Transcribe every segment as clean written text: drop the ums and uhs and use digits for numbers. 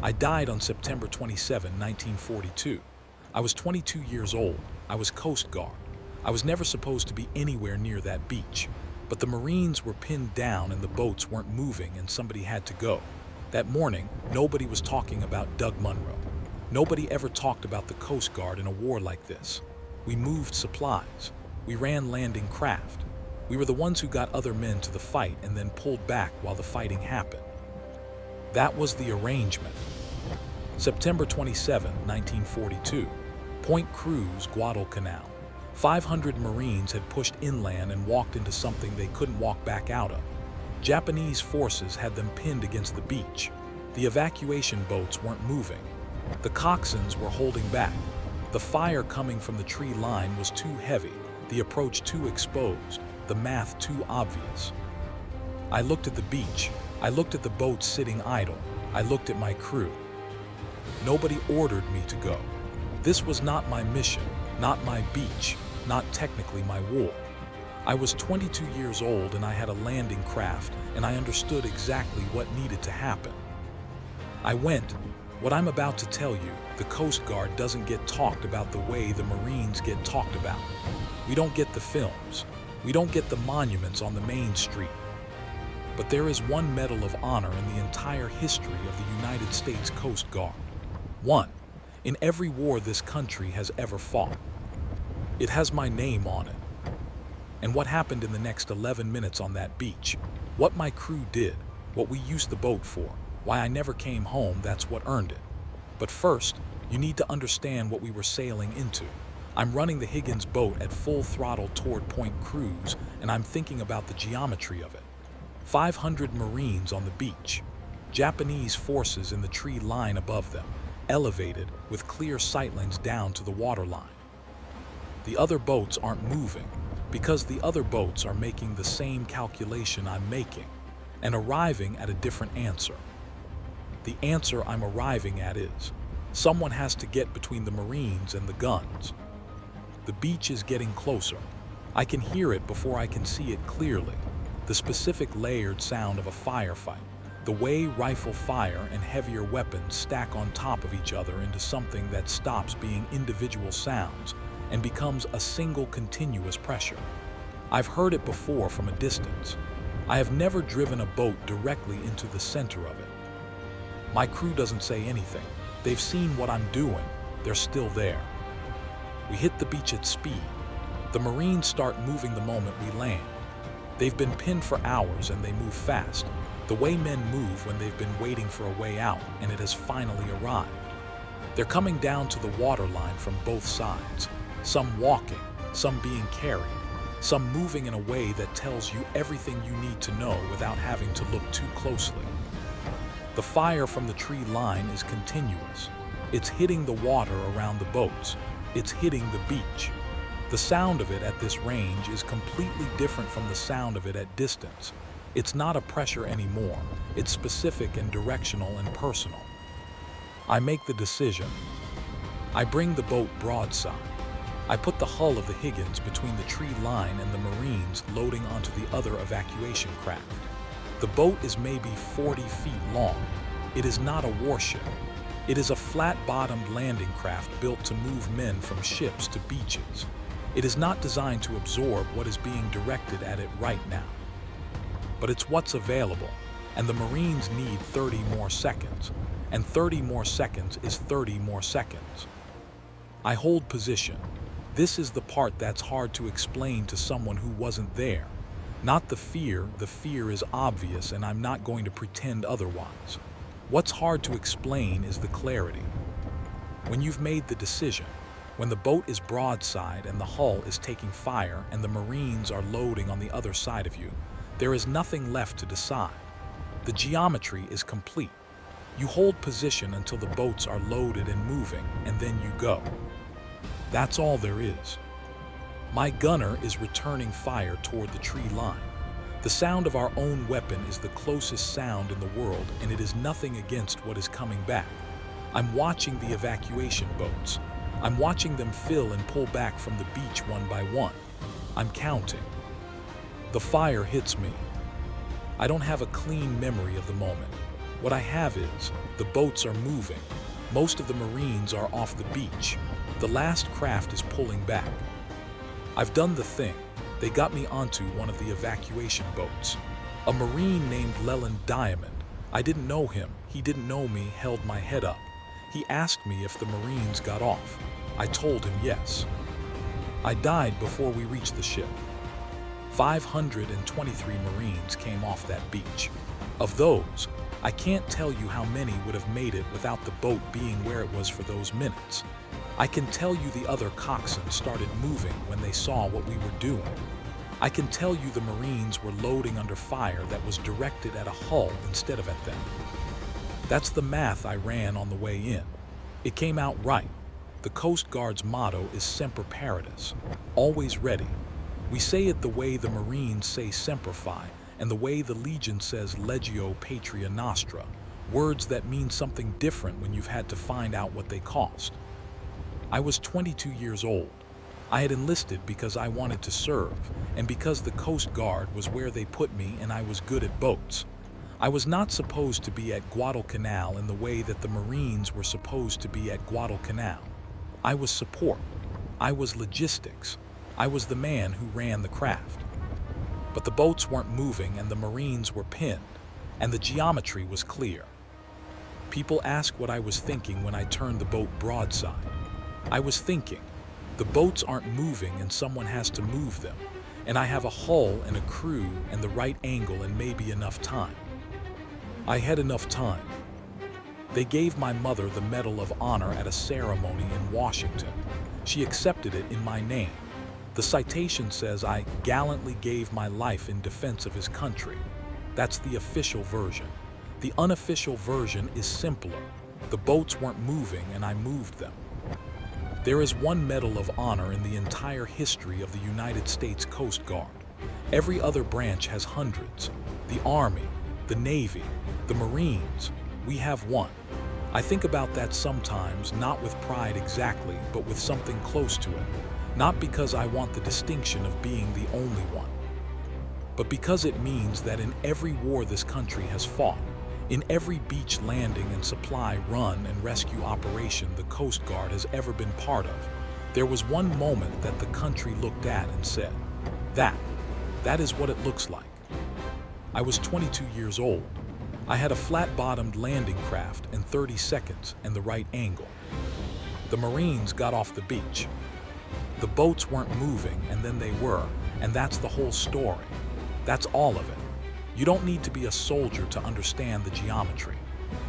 I died on September 27, 1942. I was 22 years old. I was Coast Guard. I was never supposed to be anywhere near that beach. But the Marines were pinned down and the boats weren't moving and somebody had to go. That morning, nobody was talking about Doug Munro. Nobody ever talked about the Coast Guard in a war like this. We moved supplies. We ran landing craft. We were the ones who got other men to the fight and then pulled back while the fighting happened. That was the arrangement. September 27, 1942. Point Cruz, Guadalcanal. 500 Marines had pushed inland and walked into something they couldn't walk back out of. Japanese forces had them pinned against the beach. The evacuation boats weren't moving. The coxswains were holding back. The fire coming from the tree line was too heavy, the approach too exposed, the math too obvious. I looked at the beach. I looked at the boats sitting idle. I looked at my crew. Nobody ordered me to go. This was not my mission, not my beach, not technically my war. I was 22 years old and I had a landing craft and I understood exactly what needed to happen. I went. What I'm about to tell you, the Coast Guard doesn't get talked about the way the Marines get talked about. We don't get the films. We don't get the monuments on the main street. But there is one medal of honor in the entire history of the United States Coast Guard. One, in every war this country has ever fought. It has my name on it. And what happened in the next 11 minutes on that beach, what my crew did, what we used the boat for, why I never came home, that's what earned it. But first, you need to understand what we were sailing into. I'm running the Higgins boat at full throttle toward Point Cruz, and I'm thinking about the geometry of it. 500 Marines on the beach. Japanese forces in the tree line above them, elevated with clear sightlines down to the waterline. The other boats aren't moving because the other boats are making the same calculation I'm making and arriving at a different answer. The answer I'm arriving at is, someone has to get between the Marines and the guns. The beach is getting closer. I can hear it before I can see it clearly. The specific layered sound of a firefight. The way rifle fire and heavier weapons stack on top of each other into something that stops being individual sounds and becomes a single continuous pressure. I've heard it before from a distance. I have never driven a boat directly into the center of it. My crew doesn't say anything. They've seen what I'm doing. They're still there. We hit the beach at speed. The Marines start moving the moment we land. They've been pinned for hours and they move fast, the way men move when they've been waiting for a way out and it has finally arrived. They're coming down to the waterline from both sides, some walking, some being carried, some moving in a way that tells you everything you need to know without having to look too closely. The fire from the tree line is continuous. It's hitting the water around the boats. It's hitting the beach. The sound of it at this range is completely different from the sound of it at distance. It's not a pressure anymore. It's specific and directional and personal. I make the decision. I bring the boat broadside. I put the hull of the Higgins between the tree line and the Marines loading onto the other evacuation craft. The boat is maybe 40 feet long. It is not a warship. It is a flat-bottomed landing craft built to move men from ships to beaches. It is not designed to absorb what is being directed at it right now. But it's what's available, and the Marines need 30 more seconds, and 30 more seconds is 30 more seconds. I hold position. This is the part that's hard to explain to someone who wasn't there. Not the fear is obvious and I'm not going to pretend otherwise. What's hard to explain is the clarity. When you've made the decision, when the boat is broadside and the hull is taking fire and the Marines are loading on the other side of you, there is nothing left to decide. The geometry is complete. You hold position until the boats are loaded and moving, and then you go. That's all there is. My gunner is returning fire toward the tree line. The sound of our own weapon is the closest sound in the world, and it is nothing against what is coming back. I'm watching the evacuation boats. I'm watching them fill and pull back from the beach one by one. I'm counting. The fire hits me. I don't have a clean memory of the moment. What I have is, the boats are moving. Most of the Marines are off the beach. The last craft is pulling back. I've done the thing. They got me onto one of the evacuation boats. A Marine named Leland Diamond. I didn't know him. He didn't know me, held my head up. He asked me if the Marines got off. I told him yes. I died before we reached the ship. 523 Marines came off that beach. Of those, I can't tell you how many would have made it without the boat being where it was for those minutes. I can tell you the other coxswains started moving when they saw what we were doing. I can tell you the Marines were loading under fire that was directed at a hull instead of at them. That's the math I ran on the way in. It came out right. The Coast Guard's motto is Semper Paratus, always ready. We say it the way the Marines say Semper Fi, and the way the Legion says Legio Patria Nostra, words that mean something different when you've had to find out what they cost. I was 22 years old. I had enlisted because I wanted to serve, and because the Coast Guard was where they put me and I was good at boats. I was not supposed to be at Guadalcanal in the way that the Marines were supposed to be at Guadalcanal. I was support. I was logistics. I was the man who ran the craft. But the boats weren't moving and the Marines were pinned, and the geometry was clear. People ask what I was thinking when I turned the boat broadside. I was thinking, the boats aren't moving and someone has to move them, and I have a hull and a crew and the right angle and maybe enough time. I had enough time. They gave my mother the Medal of Honor at a ceremony in Washington. She accepted it in my name. The citation says I gallantly gave my life in defense of his country. That's the official version. The unofficial version is simpler. The boats weren't moving and I moved them. There is one Medal of Honor in the entire history of the United States Coast Guard. Every other branch has hundreds. The Army, the Navy, the Marines. We have one. I think about that sometimes, not with pride exactly, but with something close to it. Not because I want the distinction of being the only one, but because it means that in every war this country has fought, in every beach landing and supply run and rescue operation the Coast Guard has ever been part of, there was one moment that the country looked at and said, that is what it looks like. I was 22 years old. I had a flat-bottomed landing craft in 30 seconds and the right angle. The Marines got off the beach. The boats weren't moving, and then they were, and that's the whole story. That's all of it. You don't need to be a soldier to understand the geometry.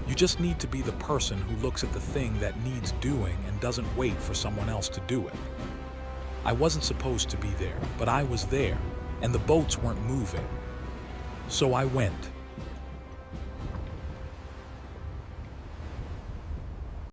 You just need to be the person who looks at the thing that needs doing and doesn't wait for someone else to do it. I wasn't supposed to be there, but I was there, and the boats weren't moving. So I went.